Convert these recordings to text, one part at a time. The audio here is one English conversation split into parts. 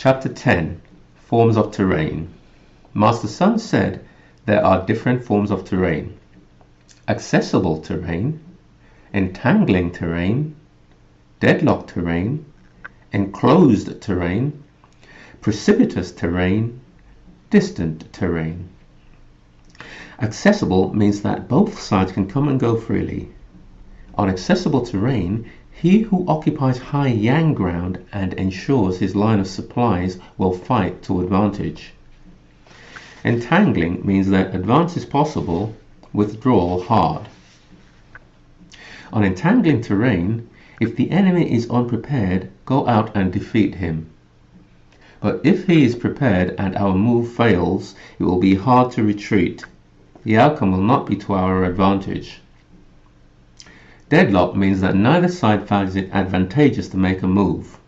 Chapter 10. Forms of Terrain. Master Sun said there are different forms of terrain: accessible terrain, entangling terrain, deadlocked terrain, enclosed terrain, precipitous terrain, distant terrain. Accessible means that both sides can come and go freely. On accessible terrain, he who occupies high yang ground and ensures his line of supplies will fight to advantage. Entangling means that advance is possible, withdrawal hard. On entangling terrain, if the enemy is unprepared, go out and defeat him. But if he is prepared and our move fails, it will be hard to retreat. The outcome will not be to our advantage. Deadlock means that neither side finds it advantageous to make a move.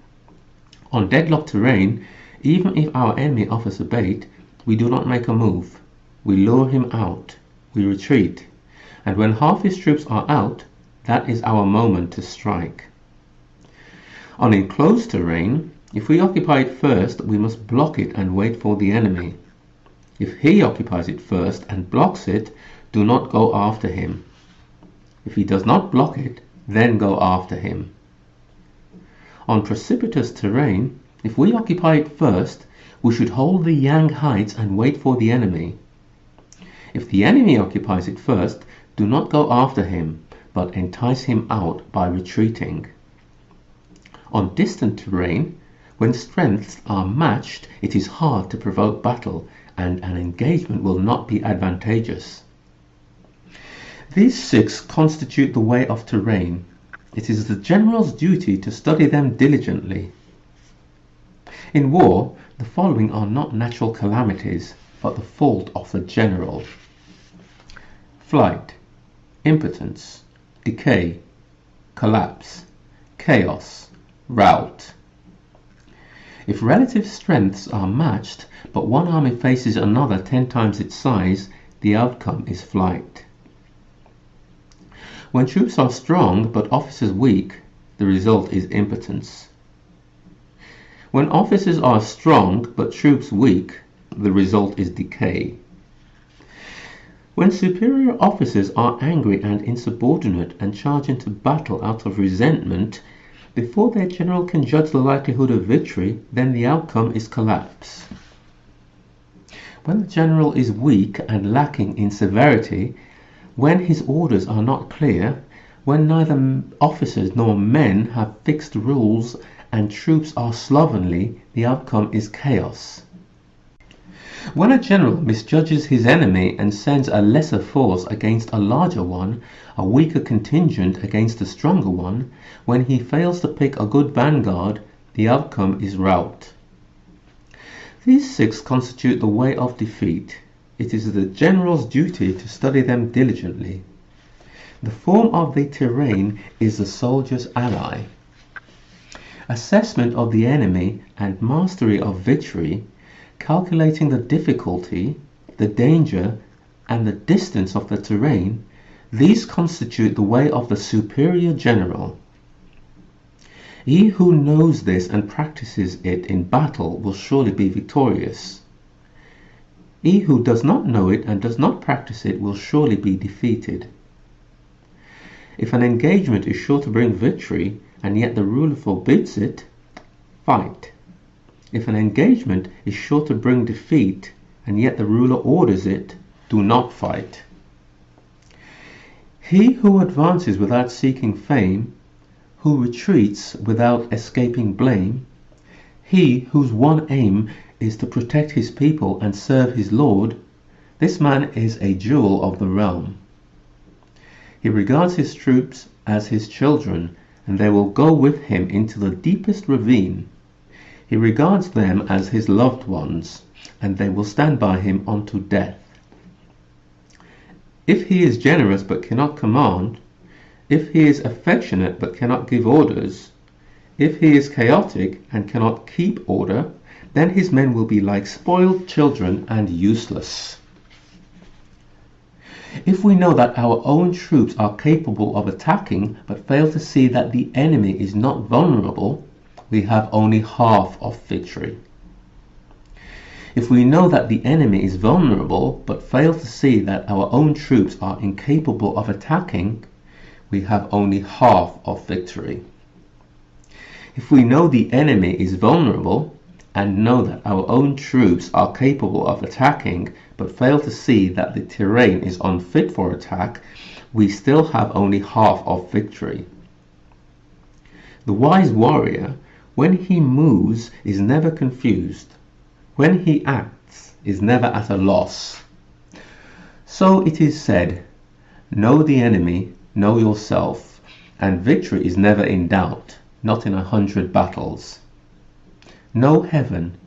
On deadlocked terrain, even if our enemy offers a bait, we do not make a move. We lure him out. We retreat. And when half his troops are out, that is our moment to strike. On enclosed terrain, if we occupy it first, we must block it and wait for the enemy. If he occupies it first and blocks it, do not go after him. If he does not block it, then go after him. On precipitous terrain, if we occupy it first, we should hold the yang heights and wait for the enemy. If the enemy occupies it first, do not go after him, but entice him out by retreating. On distant terrain, when strengths are matched, it is hard to provoke battle, and an engagement will not be advantageous. These 6 constitute the way of terrain. It is the general's duty to study them diligently. In war, the following are not natural calamities, but the fault of the general: flight, impotence, decay, collapse, chaos, rout. If relative strengths are matched, but one army faces another 10 times its size, the outcome is flight. When troops are strong but officers weak, the result is impotence. When officers are strong but troops weak, the result is decay. When superior officers are angry and insubordinate and charge into battle out of resentment, before their general can judge the likelihood of victory, then the outcome is collapse. When the general is weak and lacking in severity, when his orders are not clear, when neither officers nor men have fixed rules and troops are slovenly, the outcome is chaos. When a general misjudges his enemy and sends a lesser force against a larger one, a weaker contingent against a stronger one, when he fails to pick a good vanguard, the outcome is rout. These 6 constitute the way of defeat. It is the general's duty to study them diligently. The form of the terrain is the soldier's ally. Assessment of the enemy and mastery of victory, calculating the difficulty, the danger, and the distance of the terrain, these constitute the way of the superior general. He who knows this and practices it in battle will surely be victorious. He who does not know it and does not practice it will surely be defeated. If an engagement is sure to bring victory, and yet the ruler forbids it, fight. If an engagement is sure to bring defeat, and yet the ruler orders it, do not fight. He who advances without seeking fame, who retreats without escaping blame, he whose one aim is to protect his people and serve his Lord, this man is a jewel of the realm. He regards his troops as his children, and they will go with him into the deepest ravine. He regards them as his loved ones, and they will stand by him unto death. If he is generous but cannot command, if he is affectionate but cannot give orders, if he is chaotic and cannot keep order, then his men will be like spoiled children and useless. If we know that our own troops are capable of attacking but fail to see that the enemy is not vulnerable, we have only half of victory. If we know that the enemy is vulnerable but fail to see that our own troops are incapable of attacking, we have only half of victory. If we know the enemy is vulnerable and know that our own troops are capable of attacking but fail to see that the terrain is unfit for attack, we still have only half of victory. The wise warrior, when he moves, is never confused. When he acts, is never at a loss. So it is said, know the enemy, know yourself, and victory is never in doubt, not in 100 battles. Know heaven,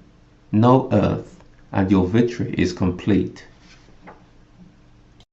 know earth, and your victory is complete.